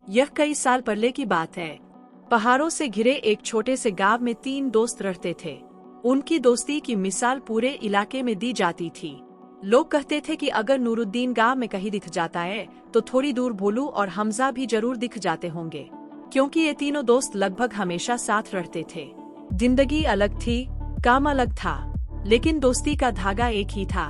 यह कई साल पहले की बात है। पहाड़ों से घिरे एक छोटे से गांव में 3 दोस्त रहते थे। उनकी दोस्ती की मिसाल पूरे इलाके में दी जाती थी। लोग कहते थे कि अगर नूरुद्दीन गांव में कहीं दिख जाता है तो थोड़ी दूर भोलू और हमजा भी जरूर दिख जाते होंगे, क्योंकि ये तीनों दोस्त लगभग हमेशा साथ रहते थे। जिंदगी अलग थी, काम अलग था, लेकिन दोस्ती का धागा एक ही था,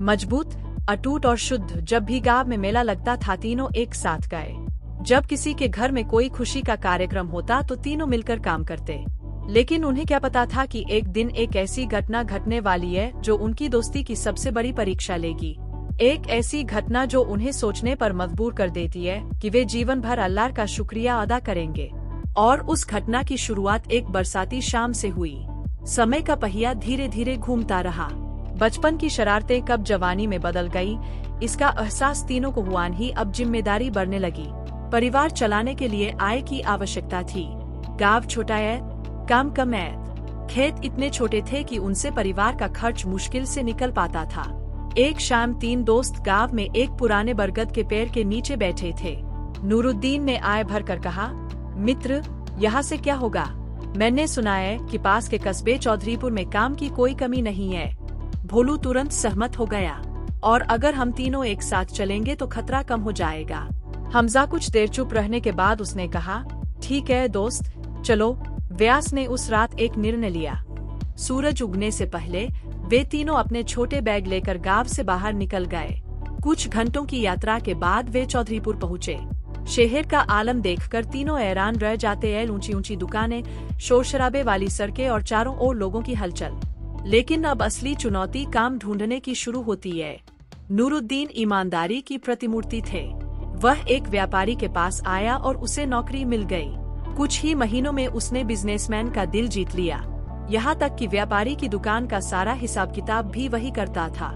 मजबूत, अटूट और शुद्ध। जब भी गांव में मेला लगता था तीनों एक साथ गए। जब किसी के घर में कोई खुशी का कार्यक्रम होता तो तीनों मिलकर काम करते। लेकिन उन्हें क्या पता था कि एक दिन एक ऐसी घटना घटने वाली है जो उनकी दोस्ती की सबसे बड़ी परीक्षा लेगी। एक ऐसी घटना जो उन्हें सोचने पर मजबूर कर देती है कि वे जीवन भर अल्लाह का शुक्रिया अदा करेंगे। और उस घटना की शुरुआत एक बरसाती शाम से हुई। समय का पहिया धीरे धीरे घूमता रहा। बचपन की शरारतें कब जवानी में बदल गई, इसका एहसास तीनों को हुआ ही। अब जिम्मेदारी बढ़ने लगी। परिवार चलाने के लिए आय की आवश्यकता थी। गांव छोटा है, काम कम है। खेत इतने छोटे थे कि उनसे परिवार का खर्च मुश्किल से निकल पाता था। एक शाम 3 दोस्त गांव में एक पुराने बरगद के पेड़ के नीचे बैठे थे। नूरुद्दीन ने आय भर कर कहा, मित्र, यहाँ से क्या होगा? मैंने सुना है कि पास के कस्बे चौधरीपुर में काम की कोई कमी नहीं है। भोलू तुरंत सहमत हो गया, और अगर हम तीनों एक साथ चलेंगे तो खतरा कम हो जाएगा। हमजा कुछ देर चुप रहने के बाद उसने कहा, ठीक है दोस्त, चलो। व्यास ने उस रात एक निर्णय लिया। सूरज उगने से पहले वे तीनों अपने छोटे बैग लेकर गांव से बाहर निकल गए। कुछ घंटों की यात्रा के बाद वे चौधरीपुर पहुँचे। शहर का आलम देखकर तीनों हैरान रह जाते हैं। ऊंची ऊंची दुकानें, शोर शराबे वाली सड़कें और चारों ओर लोगों की हलचल। लेकिन अब असली चुनौती काम ढूंढने की शुरू होती है। नूरुद्दीन ईमानदारी की प्रतिमूर्ति थे। वह एक व्यापारी के पास आया और उसे नौकरी मिल गई। कुछ ही महीनों में उसने बिजनेसमैन का दिल जीत लिया। यहाँ तक कि व्यापारी की दुकान का सारा हिसाब किताब भी वही करता था।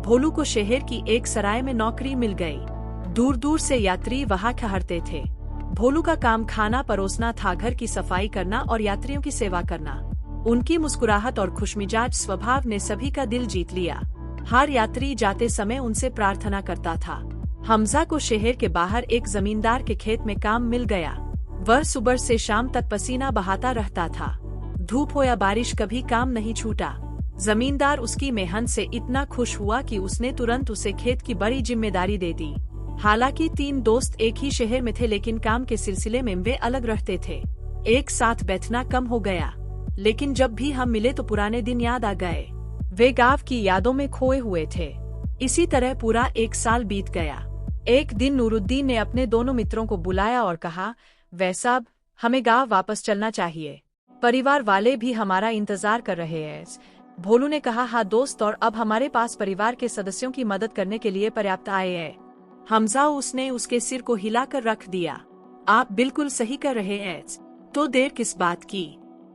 भोलू को शहर की एक सराय में नौकरी मिल गई। दूर दूर से यात्री वहाँ ठहरते थे। भोलू का काम खाना परोसना था, घर की सफाई करना और यात्रियों की सेवा करना। उनकी मुस्कुराहट और खुशमिजाज स्वभाव ने सभी का दिल जीत लिया। हर यात्री जाते समय उनसे प्रार्थना करता था। हमजा को शहर के बाहर एक जमींदार के खेत में काम मिल गया। वह सुबह से शाम तक पसीना बहाता रहता था। धूप हो या बारिश, कभी काम नहीं छूटा। जमींदार उसकी मेहनत से इतना खुश हुआ कि उसने तुरंत उसे खेत की बड़ी जिम्मेदारी दे दी। हालांकि 3 दोस्त एक ही शहर में थे, लेकिन काम के सिलसिले में वे अलग रहते थे। एक साथ बैठना कम हो गया, लेकिन जब भी हम मिले तो पुराने दिन याद आ गए। वे गांव की यादों में खोए हुए थे। इसी तरह पूरा 1 साल बीत गया। एक दिन नूरुद्दीन ने अपने दोनों मित्रों को बुलाया और कहा, वैसाब, हमें गांव वापस चलना चाहिए। परिवार वाले भी हमारा इंतजार कर रहे हैं। भोलू ने कहा, हाँ दोस्त, और अब हमारे पास परिवार के सदस्यों की मदद करने के लिए पर्याप्त आय है। हमजा, उसने उसके सिर को हिलाकर रख दिया। आप बिल्कुल सही कर रहे हैं। तो देर किस बात की?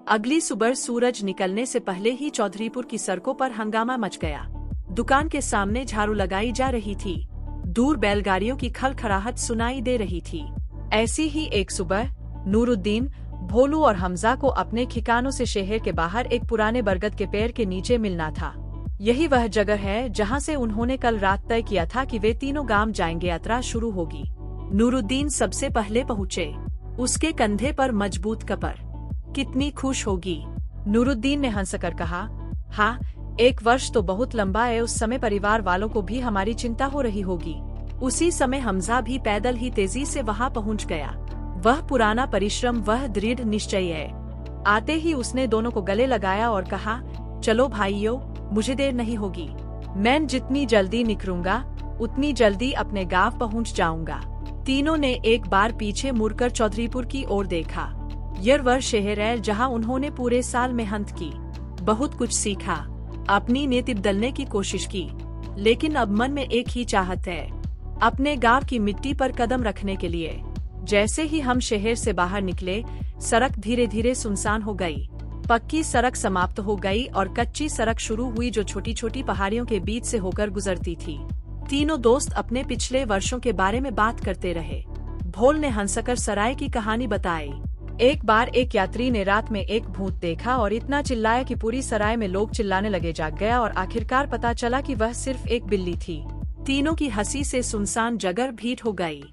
अगली सुबह सूरज निकलने से पहले ही चौधरीपुर की सड़कों पर हंगामा मच गया। दुकान के सामने झाड़ू लगाई जा रही थी। दूर बैलगाड़ियों की खड़खड़ाहट सुनाई दे रही थी। ऐसी ही एक सुबह नूरुद्दीन, भोलू और हमजा को अपने ठिकानों से शहर के बाहर एक पुराने बरगद के पेड़ के नीचे मिलना था। यही वह जगह है जहां से उन्होंने कल रात तय किया था कि वे तीनों गांव जाएंगे। यात्रा शुरू होगी। नूरुद्दीन सबसे पहले पहुँचे। उसके कंधे पर मजबूत कपर। कितनी खुश होगी? नूरुद्दीन ने हंसकर कहा, हाँ, 1 वर्ष तो बहुत लंबा है। उस समय परिवार वालों को भी हमारी चिंता हो रही होगी। उसी समय हमजा भी पैदल ही तेजी से वहां पहुंच गया। वह पुराना परिश्रम, वह दृढ़ निश्चय है। आते ही उसने दोनों को गले लगाया और कहा, चलो भाइयों, मुझे देर नहीं होगी। मैं जितनी जल्दी निकलूंगा उतनी जल्दी अपने गांव पहुंच जाऊंगा। तीनों ने एक बार पीछे मुड़कर चौधरीपुर की ओर देखा। यह वह शहर है जहां उन्होंने पूरे साल मेहनत की, बहुत कुछ सीखा, अपनी नीति बदलने की कोशिश की। लेकिन अब मन में एक ही चाहत है, अपने गांव की मिट्टी पर कदम रखने के लिए। जैसे ही हम शहर से बाहर निकले, सड़क धीरे धीरे सुनसान हो गई। पक्की सड़क समाप्त हो गई और कच्ची सड़क शुरू हुई जो छोटी छोटी पहाड़ियों के बीच से होकर गुजरती थी। तीनों दोस्त अपने पिछले वर्षों के बारे में बात करते रहे। भोल ने हंसकर सराय की कहानी बताई। एक बार एक यात्री ने रात में एक भूत देखा और इतना चिल्लाया कि पूरी सराय में लोग चिल्लाने लगे। जाग गया और आखिरकार पता चला कि वह सिर्फ एक बिल्ली थी। तीनों की हंसी से सुनसान जगह भीड़ हो गई।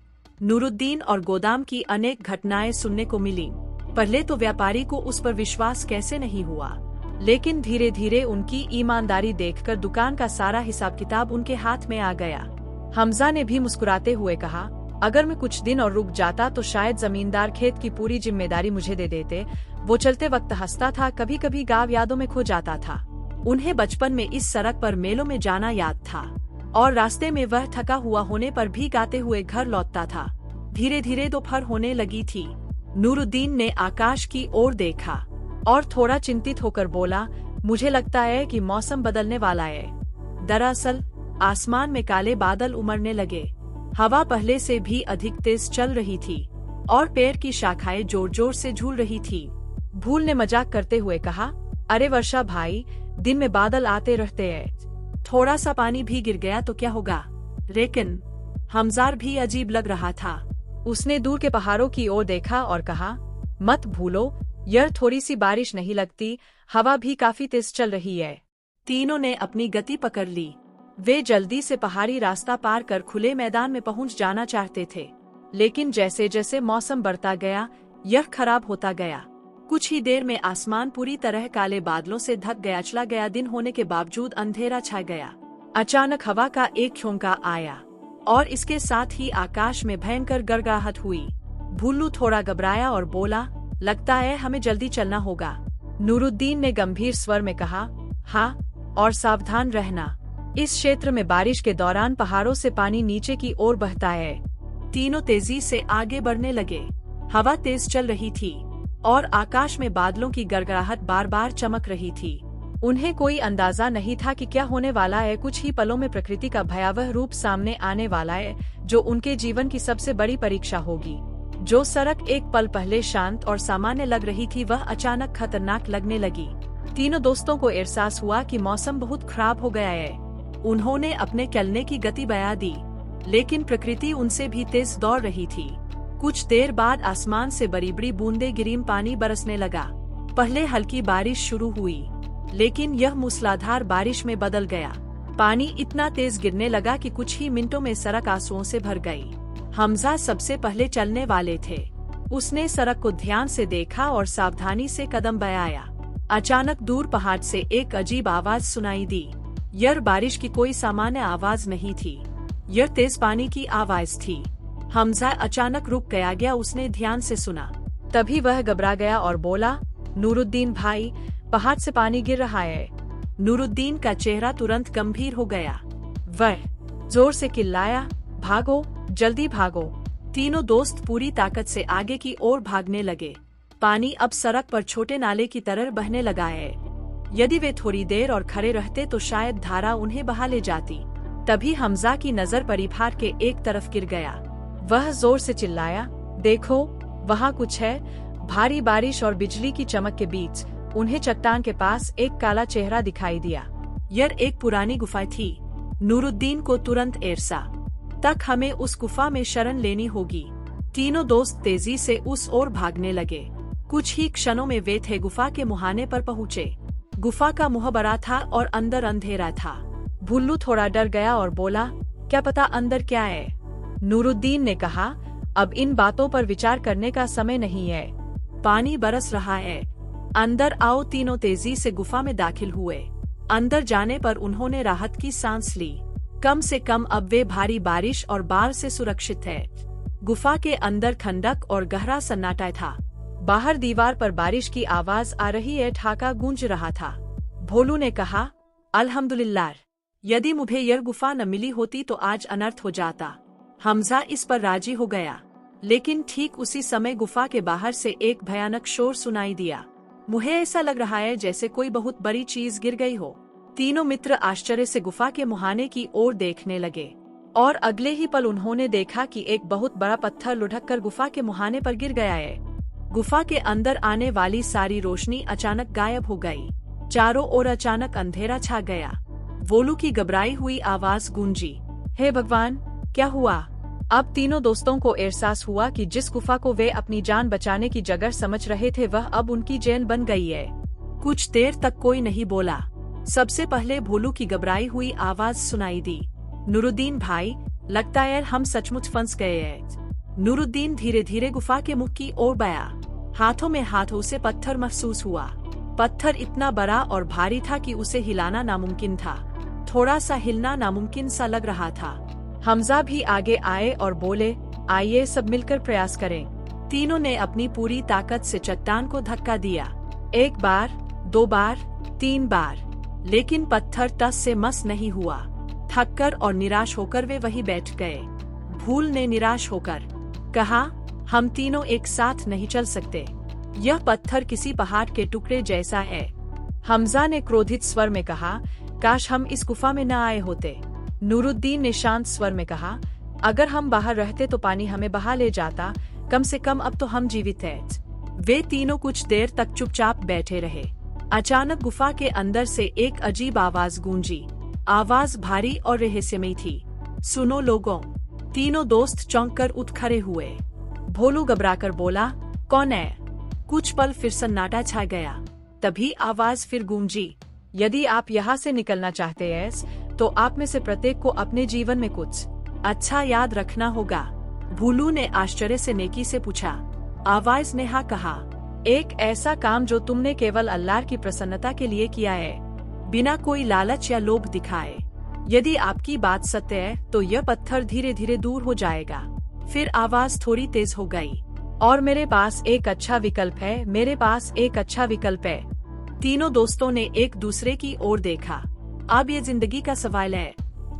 नूरुद्दीन और गोदाम की अनेक घटनाएं सुनने को मिली। पहले तो व्यापारी को उस पर विश्वास कैसे नहीं हुआ, लेकिन धीरे धीरे उनकी ईमानदारी देखकर दुकान का सारा हिसाब किताब उनके हाथ में आ गया। हमजा ने भी मुस्कुराते हुए कहा, अगर मैं कुछ दिन और रुक जाता तो शायद जमींदार खेत की पूरी जिम्मेदारी मुझे दे देते। वो चलते वक्त हंसता था, कभी कभी गाँव यादों में खो जाता था। उन्हें बचपन में इस सड़क पर मेलों में जाना याद था और रास्ते में वह थका हुआ होने पर भी गाते हुए घर लौटता था। धीरे धीरे दोपहर होने लगी थी। नूरुद्दीन ने आकाश की ओर देखा और थोड़ा चिंतित होकर बोला, मुझे लगता है कि मौसम बदलने वाला है। दरअसल आसमान में काले बादल उमड़ने लगे। हवा पहले से भी अधिक तेज चल रही थी और पेड़ की शाखाएं जोर जोर से झूल रही थी। भूल ने मजाक करते हुए कहा, अरे वर्षा भाई, दिन में बादल आते रहते हैं, थोड़ा सा पानी भी गिर गया तो क्या होगा। लेकिन हमजार भी अजीब लग रहा था। उसने दूर के पहाड़ों की ओर देखा और कहा, मत भूलो, यह थोड़ी सी बारिश नहीं लगती, हवा भी काफी तेज चल रही है। तीनों ने अपनी गति पकड़ ली। वे जल्दी से पहाड़ी रास्ता पार कर खुले मैदान में पहुंच जाना चाहते थे, लेकिन जैसे जैसे मौसम बढ़ता गया, यह खराब होता गया। कुछ ही देर में आसमान पूरी तरह काले बादलों से ढक गया। चला गया दिन होने के बावजूद अंधेरा छा गया। अचानक हवा का एक झोंका आया और इसके साथ ही आकाश में भयंकर गड़गड़ाहट हुई। भुल्लू थोड़ा घबराया और बोला, लगता है हमें जल्दी चलना होगा। नूरुद्दीन ने गंभीर स्वर में कहा, हाँ, और सावधान रहना। इस क्षेत्र में बारिश के दौरान पहाड़ों से पानी नीचे की ओर बहता है। तीनों तेजी से आगे बढ़ने लगे। हवा तेज चल रही थी और आकाश में बादलों की गड़गड़ाहट बार बार चमक रही थी। उन्हें कोई अंदाजा नहीं था कि क्या होने वाला है। कुछ ही पलों में प्रकृति का भयावह रूप सामने आने वाला है, जो उनके जीवन की सबसे बड़ी परीक्षा होगी। जो सड़क एक पल पहले शांत और सामान्य लग रही थी, वह अचानक खतरनाक लगने लगी। तीनों दोस्तों को एहसास हुआ कि मौसम बहुत खराब हो गया है। उन्होंने अपने चलने की गति बढ़ा दी, लेकिन प्रकृति उनसे भी तेज दौड़ रही थी। कुछ देर बाद आसमान से बड़ी बड़ी बूंदें गिरी, पानी बरसने लगा। पहले हल्की बारिश शुरू हुई, लेकिन यह मूसलाधार बारिश में बदल गया। पानी इतना तेज गिरने लगा कि कुछ ही मिनटों में सड़क आंसुओं से भर गई। हमजा सबसे पहले चलने वाले थे। उसने सड़क को ध्यान से देखा और सावधानी से कदम बढ़ाया। अचानक दूर पहाड़ से एक अजीब आवाज सुनाई दी। यह बारिश की कोई सामान्य आवाज नहीं थी, यह तेज पानी की आवाज थी। हमजा अचानक रुक गया। उसने ध्यान से सुना। तभी वह घबरा गया और बोला, नूरुद्दीन भाई, पहाड़ से पानी गिर रहा है। नूरुद्दीन का चेहरा तुरंत गंभीर हो गया। वह जोर से चिल्लाया, भागो, जल्दी भागो। तीनों दोस्त पूरी ताकत से आगे की ओर भागने लगे। पानी अब सड़क पर छोटे नाले की तरह बहने लगा है। यदि वे थोड़ी देर और खड़े रहते तो शायद धारा उन्हें बहा ले जाती। तभी हमजा की नजर पहाड़ के एक तरफ गिर गया। वह जोर से चिल्लाया, देखो, वहाँ कुछ है। भारी बारिश और बिजली की चमक के बीच उन्हें चट्टान के पास एक काला चेहरा दिखाई दिया। यह एक पुरानी गुफा थी। नूरुद्दीन को तुरंत एहसा तक हमें उस गुफा में शरण लेनी होगी। तीनों दोस्त तेजी से उस ओर भागने लगे। कुछ ही क्षणों में वे थे गुफा के मुहाने पर पहुँचे। गुफा का मुंह बड़ा था और अंदर अंधेरा था। भुल्लू थोड़ा डर गया और बोला, क्या पता अंदर क्या है। नूरुद्दीन ने कहा, अब इन बातों पर विचार करने का समय नहीं है। पानी बरस रहा है, अंदर आओ। तीनों तेजी से गुफा में दाखिल हुए। अंदर जाने पर उन्होंने राहत की सांस ली। कम से कम अब वे भारी बारिश और बाढ़ से सुरक्षित है। गुफा के अंदर ठंडक और गहरा सन्नाटा था। बाहर दीवार पर बारिश की आवाज आ रही है, ठहाका गूंज रहा था। भोलू ने कहा, अल्हम्दुलिल्लाह, यदि मुझे यह गुफा न मिली होती तो आज अनर्थ हो जाता। हमजा इस पर राजी हो गया, लेकिन ठीक उसी समय गुफा के बाहर से एक भयानक शोर सुनाई दिया। मुझे ऐसा लग रहा है जैसे कोई बहुत बड़ी चीज गिर गई हो। तीनों मित्र आश्चर्य से गुफा के मुहाने की ओर देखने लगे और अगले ही पल उन्होंने देखा कि एक बहुत बड़ा पत्थर लुढ़क कर गुफा के मुहाने पर गिर गया है। गुफा के अंदर आने वाली सारी रोशनी अचानक गायब हो गई। चारों ओर अचानक अंधेरा छा गया। वोलू की घबराई हुई आवाज गूंजी, हे भगवान, क्या हुआ। अब तीनों दोस्तों को एहसास हुआ कि जिस गुफा को वे अपनी जान बचाने की जगह समझ रहे थे, वह अब उनकी जेल बन गई है। कुछ देर तक कोई नहीं बोला। सबसे पहले भोलू की घबराई हुई आवाज सुनाई दी, नूरुद्दीन भाई, लगता है हम सचमुच फंस गए हैं। नूरुद्दीन धीरे धीरे गुफा के मुख की ओर गया। हाथों में हाथों से पत्थर महसूस हुआ। पत्थर इतना बड़ा और भारी था कि उसे हिलाना नामुमकिन था। थोड़ा सा हिलना नामुमकिन सा लग रहा था। हमजा भी आगे आए और बोले, आइए सब मिलकर प्रयास करें। तीनों ने अपनी पूरी ताकत से चट्टान को धक्का दिया। 1 बार, 2 बार, 3 बार, लेकिन पत्थर टस से मस नहीं हुआ। थककर और निराश होकर वे वहीं बैठ गए। भूल ने निराश होकर कहा, हम तीनों एक साथ नहीं चल सकते। यह पत्थर किसी पहाड़ के टुकड़े जैसा है। हमजा ने क्रोधित स्वर में कहा, काश हम इस गुफा में न आए होते। नूरुद्दीन ने शांत स्वर में कहा, अगर हम बाहर रहते तो पानी हमें बहा ले जाता, कम से कम अब तो हम जीवित हैं। वे तीनों कुछ देर तक चुपचाप बैठे रहे। अचानक गुफा के अंदर से एक अजीब आवाज गूंजी। आवाज भारी और रहस्यमयी थी। सुनो लोगों। तीनों दोस्त चौंक कर उठ खड़े हुए। भोलू घबराकर बोला, कौन है? कुछ पल फिर सन्नाटा छा गया। तभी आवाज फिर गूंजी, यदि आप यहाँ से निकलना चाहते हैं तो आप में से प्रत्येक को अपने जीवन में कुछ अच्छा याद रखना होगा। भोलू ने आश्चर्य से नेकी से पूछा। आवाज ने हाँ कहा, एक ऐसा काम जो तुमने केवल अल्लाह की प्रसन्नता के लिए किया है, बिना कोई लालच या लोभ दिखाए। यदि आपकी बात सत्य है तो यह पत्थर धीरे धीरे दूर हो जाएगा। फिर आवाज थोड़ी तेज हो गई, और मेरे पास एक अच्छा विकल्प है, मेरे पास एक अच्छा विकल्प है। तीनों दोस्तों ने एक दूसरे की ओर देखा। अब ये जिंदगी का सवाल है।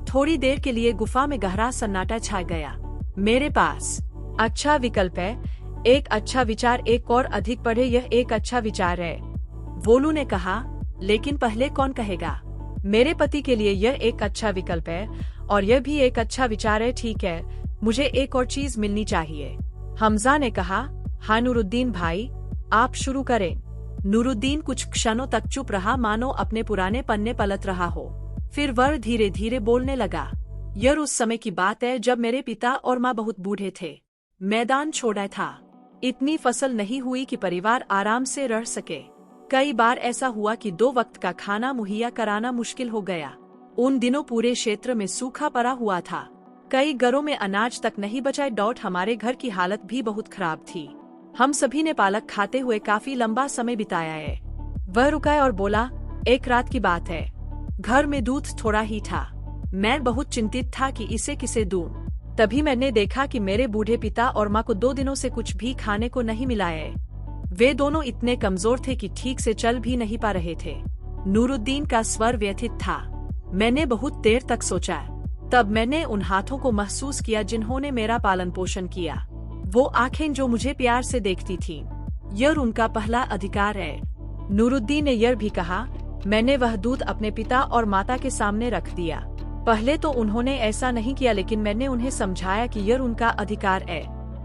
थोड़ी देर के लिए गुफा में गहरा सन्नाटा छा गया। मेरे पास अच्छा विकल्प है, एक अच्छा विचार एक और अधिक पढ़े, यह एक अच्छा विचार है। वोलू ने कहा, लेकिन पहले कौन कहेगा? मेरे पति के लिए यह एक अच्छा विकल्प है, और यह भी एक अच्छा विचार है। ठीक है, मुझे एक और चीज मिलनी चाहिए। हमजा ने कहा, हाँ नूरुद्दीन भाई, आप शुरू करें। नूरुद्दीन कुछ क्षणों तक चुप रहा, मानो अपने पुराने पन्ने पलट रहा हो। फिर वह धीरे धीरे बोलने लगा, यह उस समय की बात है जब मेरे पिता और माँ बहुत बूढ़े थे। मैदान छोड़ा था। इतनी फसल नहीं हुई कि परिवार आराम से रह सके। कई बार ऐसा हुआ कि 2 वक्त का खाना मुहैया कराना मुश्किल हो गया। उन दिनों पूरे क्षेत्र में सूखा पड़ा हुआ था। कई घरों में अनाज तक नहीं बचा। हमारे घर की हालत भी बहुत खराब थी। हम सभी ने पालक खाते हुए काफी लंबा समय बिताया है। वह रुका और बोला, एक रात की बात है। घर में दूध थोड़ा ही था। मैं बहुत चिंतित था कि इसे किसे दूं। तभी मैंने देखा कि मेरे बूढ़े पिता और माँ को 2 दिनों से कुछ भी खाने को नहीं मिला है। वे दोनों इतने कमजोर थे कि ठीक से चल भी नहीं पा रहे थे। नूरुद्दीन का स्वर व्यथित था। मैंने बहुत देर तक सोचा। तब मैंने उन हाथों को महसूस किया जिन्होंने मेरा पालन पोषण किया। वो आंखें जो मुझे प्यार से देखती थीं। यह उनका पहला अधिकार है। नूरुद्दीन ने यह भी कहा, मैंने वह दूध अपने पिता और माता के सामने रख दिया। पहले तो उन्होंने ऐसा नहीं किया, लेकिन मैंने उन्हें समझाया कि यह उनका अधिकार है।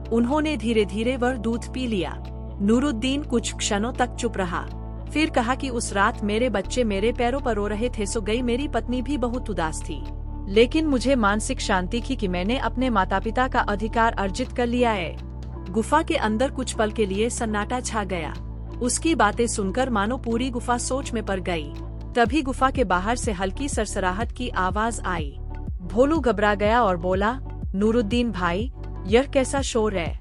उन्होंने धीरे धीरे वह दूध पी लिया। नूरुद्दीन कुछ क्षणों तक चुप रहा, फिर कहा कि उस रात मेरे बच्चे मेरे पैरों पर रो रहे थे। सो गई। मेरी पत्नी भी बहुत उदास थी, लेकिन मुझे मानसिक शांति थी कि मैंने अपने माता पिता का अधिकार अर्जित कर लिया है। गुफा के अंदर कुछ पल के लिए सन्नाटा छा गया। उसकी बातें सुनकर मानो पूरी गुफा सोच में पड़ गई। तभी गुफा के बाहर से हल्की सरसराहट की आवाज आई। भोलू घबरा गया और बोला, नूरुद्दीन भाई, यह कैसा शोर है?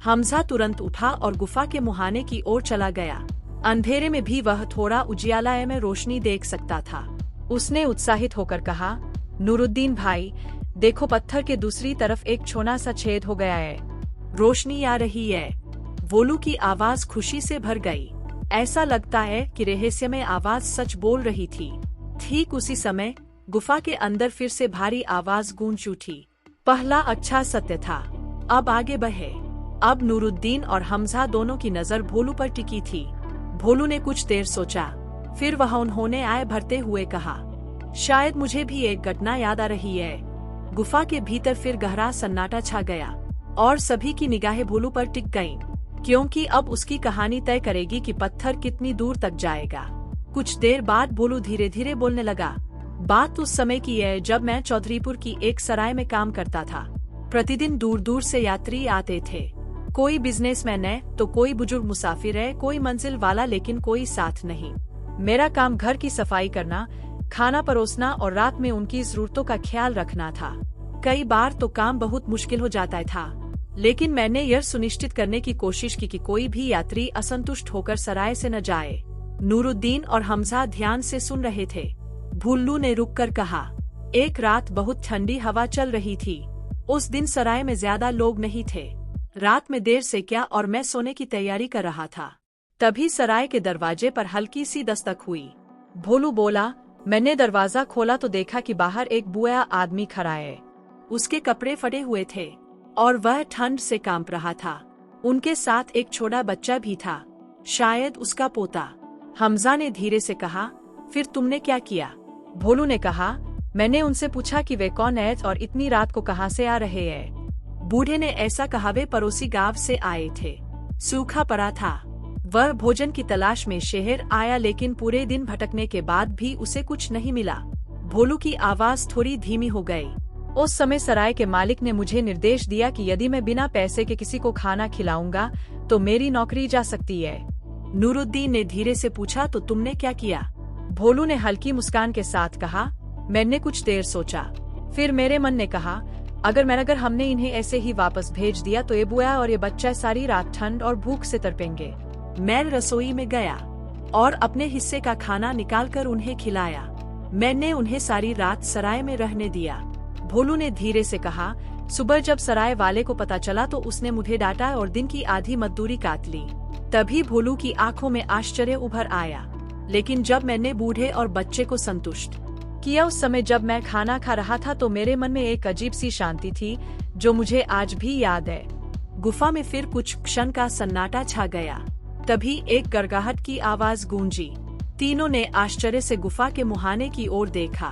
हमजा तुरंत उठा और गुफा के मुहाने की ओर चला गया। अंधेरे में भी वह थोड़ा उजियाला में रोशनी देख सकता था। उसने उत्साहित होकर कहा, नूरुद्दीन भाई, देखो, पत्थर के दूसरी तरफ एक छोटा सा छेद हो गया है। रोशनी आ रही है। वोलू की आवाज खुशी से भर गई। ऐसा लगता है कि रहस्यमय आवाज सच बोल रही थी। ठीक उसी समय गुफा के अंदर फिर से भारी आवाज गूंज उठी। पहला अच्छा सत्य था। अब आगे बढ़े। अब नूरुद्दीन और हमजा दोनों की नजर भोलू पर टिकी थी। भोलू ने कुछ देर सोचा, फिर वह उन्होंने आय भरते हुए कहा, शायद मुझे भी एक घटना याद आ रही है। गुफा के भीतर फिर गहरा सन्नाटा छा गया और सभी की निगाहें भोलू पर टिक गईं, क्योंकि अब उसकी कहानी तय करेगी कि पत्थर कितनी दूर तक जाएगा। कुछ देर बाद भोलू धीरे धीरे बोलने लगा, बात उस समय की है जब मैं चौधरीपुर की एक सराय में काम करता था। प्रतिदिन दूर दूर से यात्री आते थे। कोई बिजनेसमैन है तो कोई बुजुर्ग मुसाफिर है, कोई मंजिल वाला, लेकिन कोई साथ नहीं। मेरा काम घर की सफाई करना, खाना परोसना और रात में उनकी जरूरतों का ख्याल रखना था। कई बार तो काम बहुत मुश्किल हो जाता था, लेकिन मैंने यह सुनिश्चित करने की कोशिश की कि कोई भी यात्री असंतुष्ट होकर सराय से न जाए। नूरुद्दीन और हमजा ध्यान से सुन रहे थे। भुल्लू ने रुककर कहा, एक रात बहुत ठंडी हवा चल रही थी। उस दिन सराय में ज्यादा लोग नहीं थे। रात में देर से क्या और मैं सोने की तैयारी कर रहा था। तभी सराय के दरवाजे पर हल्की सी दस्तक हुई। भोलू बोला, मैंने दरवाजा खोला तो देखा कि बाहर एक बूढ़ा आदमी खड़ा है। उसके कपड़े फटे हुए थे और वह ठंड से कांप रहा था। उनके साथ एक छोटा बच्चा भी था, शायद उसका पोता। हमजा ने धीरे से कहा, फिर तुमने क्या किया? भोलू ने कहा, मैंने उनसे पूछा कि वे कौन है और इतनी रात को कहां से आ रहे हैं। बूढ़े ने ऐसा कहा, वे पड़ोसी गांव से आए थे। सूखा पड़ा था। वह भोजन की तलाश में शहर आया, लेकिन पूरे दिन भटकने के बाद भी उसे कुछ नहीं मिला। भोलू की आवाज थोड़ी धीमी हो गई। उस समय सराय के मालिक ने मुझे निर्देश दिया कि यदि मैं बिना पैसे के किसी को खाना खिलाऊंगा तो मेरी नौकरी जा सकती है। नूरुद्दीन ने धीरे से पूछा, तो तुमने क्या किया? भोलू ने हल्की मुस्कान के साथ कहा, मैंने कुछ देर सोचा। फिर मेरे मन ने कहा, अगर हमने इन्हें ऐसे ही वापस भेज दिया तो ये बुआ और ये बच्चा सारी रात ठंड और भूख से तड़पेंगे। मैं रसोई में गया और अपने हिस्से का खाना निकालकर उन्हें खिलाया। मैंने उन्हें सारी रात सराय में रहने दिया। भोलू ने धीरे से कहा, सुबह जब सराय वाले को पता चला तो उसने मुझे डांटा और दिन की आधी मजदूरी काट ली। तभी भोलू की आंखों में आश्चर्य उभर आया। लेकिन जब मैंने बूढ़े और बच्चे को संतुष्ट किया, उस समय जब मैं खाना खा रहा था तो मेरे मन में एक अजीब सी शांति थी जो मुझे आज भी याद है। गुफा में फिर कुछ क्षण का सन्नाटा छा गया। तभी एक गड़गड़ाहट की आवाज गूंजी। तीनों ने आश्चर्य से गुफा के मुहाने की ओर देखा।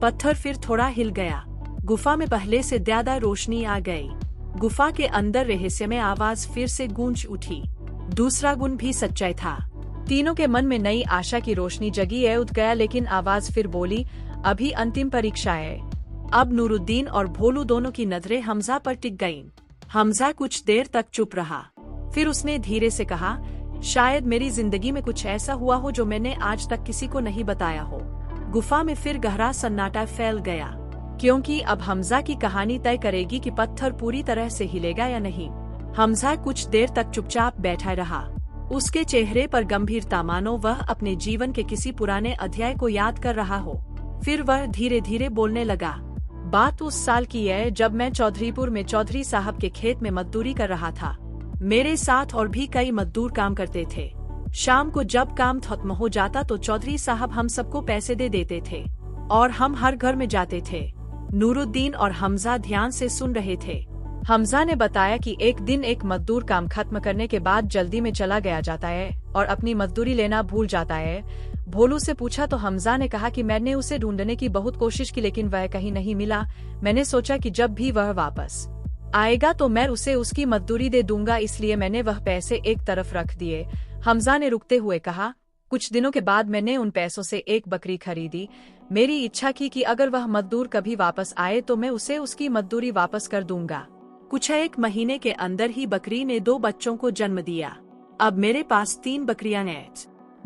पत्थर फिर थोड़ा हिल गया। गुफा में पहले से ज्यादा रोशनी आ गई। गुफा के अंदर रहस्यमय आवाज फिर से गूंज उठी। दूसरा गुण भी सच्चाई था। तीनों के मन में नई आशा की रोशनी जगी है उठ गया, लेकिन आवाज फिर बोली, अभी अंतिम परीक्षा है। अब नूरुद्दीन और भोलू दोनों की नजरें हमजा पर टिक गईं। हमजा कुछ देर तक चुप रहा। फिर उसने धीरे से कहा, शायद मेरी जिंदगी में कुछ ऐसा हुआ हो जो मैंने आज तक किसी को नहीं बताया हो। गुफा में फिर गहरा सन्नाटा फैल गया, क्योंकि अब हमजा की कहानी तय करेगी कि पत्थर पूरी तरह से हिलेगा या नहीं। हमजा कुछ देर तक चुपचाप बैठा रहा। उसके चेहरे पर गंभीरता, मानो वह अपने जीवन के किसी पुराने अध्याय को याद कर रहा हो। फिर वह धीरे धीरे बोलने लगा, बात उस साल की है जब मैं चौधरीपुर में चौधरी साहब के खेत में मजदूरी कर रहा था। मेरे साथ और भी कई मजदूर काम करते थे। शाम को जब काम खत्म हो जाता तो चौधरी साहब हम सबको पैसे दे देते थे और हम हर घर में जाते थे। नूरुद्दीन और हमजा ध्यान से सुन रहे थे। हमजा ने बताया कि एक दिन एक मजदूर काम खत्म करने के बाद जल्दी में चला गया जाता है और अपनी मजदूरी लेना भूल जाता है। भोलू से पूछा तो हमजा ने कहा कि मैंने उसे ढूंढने की बहुत कोशिश की, लेकिन वह कहीं नहीं मिला। मैंने सोचा कि जब भी वह वापस आएगा तो मैं उसे उसकी मजदूरी दे दूंगा, इसलिए मैंने वह पैसे एक तरफ रख दिए। हमजा ने रुकते हुए कहा, कुछ दिनों के बाद मैंने उन पैसों से एक बकरी खरीदी। मेरी इच्छा की कि अगर वह मजदूर कभी वापस आए तो मैं उसे उसकी मजदूरी वापस कर दूंगा। कुछ एक महीने के अंदर ही बकरी ने 2 बच्चों को जन्म दिया। अब मेरे पास 3 बकरियां हैं।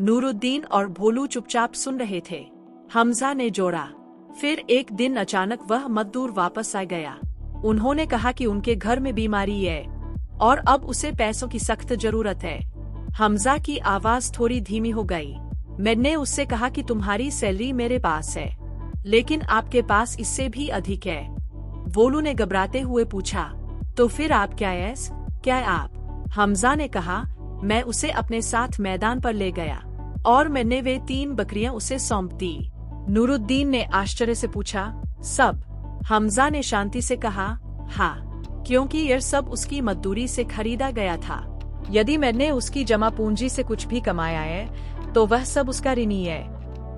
नूरुद्दीन और भोलू चुपचाप सुन रहे थे। हमजा ने जोड़ा, फिर एक दिन अचानक वह मजदूर वापस आ गया। उन्होंने कहा कि उनके घर में बीमारी है और अब उसे पैसों की सख्त जरूरत है। हमजा की आवाज थोड़ी धीमी हो गई। मैंने उससे कहा कि तुम्हारी सैलरी मेरे पास है, लेकिन आपके पास इससे भी अधिक है। भोलू ने घबराते हुए पूछा, तो फिर आप क्या आप? हमजा ने कहा, मैं उसे अपने साथ मैदान पर ले गया और मैंने वे 3 बकरियां उसे सौंप दी। नूरुद्दीन ने आश्चर्य से पूछा, सब? हमजा ने शांति से कहा, हाँ, क्योंकि यह सब उसकी मजदूरी से खरीदा गया था। यदि मैंने उसकी जमा पूंजी से कुछ भी कमाया है तो वह सब उसका ऋणी है।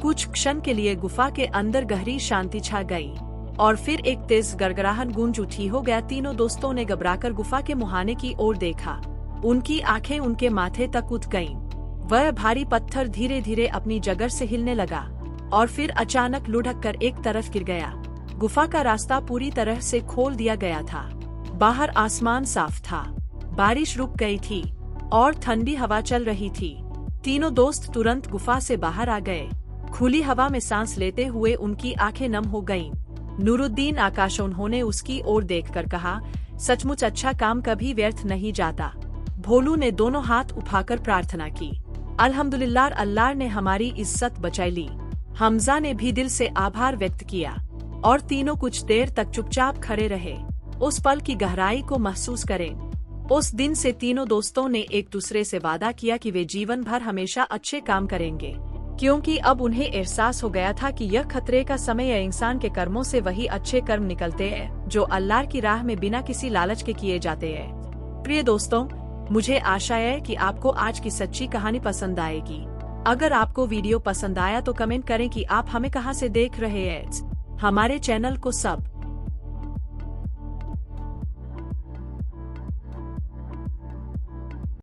कुछ क्षण के लिए गुफा के अंदर गहरी शांति छा गई और फिर एक तेज गड़गड़ाहट गूंज उठी हो गया। तीनों दोस्तों ने घबराकर गुफा के मुहाने की ओर देखा। उनकी आंखें उनके माथे तक उठ गईं। वह भारी पत्थर धीरे धीरे अपनी जगह से हिलने लगा और फिर अचानक लुढ़क कर एक तरफ गिर गया। गुफा का रास्ता पूरी तरह से खोल दिया गया था। बाहर आसमान साफ था, बारिश रुक गई थी और ठंडी हवा चल रही थी। तीनों दोस्त तुरंत गुफा से बाहर आ गए। खुली हवा में सांस लेते हुए उनकी आंखें नम हो गईं। नूरुद्दीन आकाश, उन्होंने उसकी ओर देखकर कहा, सचमुच अच्छा काम कभी व्यर्थ नहीं जाता। भोलू ने दोनों हाथ उठाकर प्रार्थना की। अल्हम्दुलिल्लाह, अल्लाह ने हमारी इज्जत बचाई ली। हमजा ने भी दिल से आभार व्यक्त किया और तीनों कुछ देर तक चुपचाप खड़े रहे, उस पल की गहराई को महसूस करें। उस दिन से तीनों दोस्तों ने एक दूसरे से वादा किया कि वे जीवन भर हमेशा अच्छे काम करेंगे, क्योंकि अब उन्हें एहसास हो गया था कि यह खतरे का समय है। इंसान के कर्मों से वही अच्छे कर्म निकलते हैं जो अल्लाह की राह में बिना किसी लालच के किए जाते हैं। प्रिय दोस्तों, मुझे आशा है कि आपको आज की सच्ची कहानी पसंद आएगी। अगर आपको वीडियो पसंद आया तो कमेंट करें कि आप हमें कहां से देख रहे हैं। हमारे चैनल को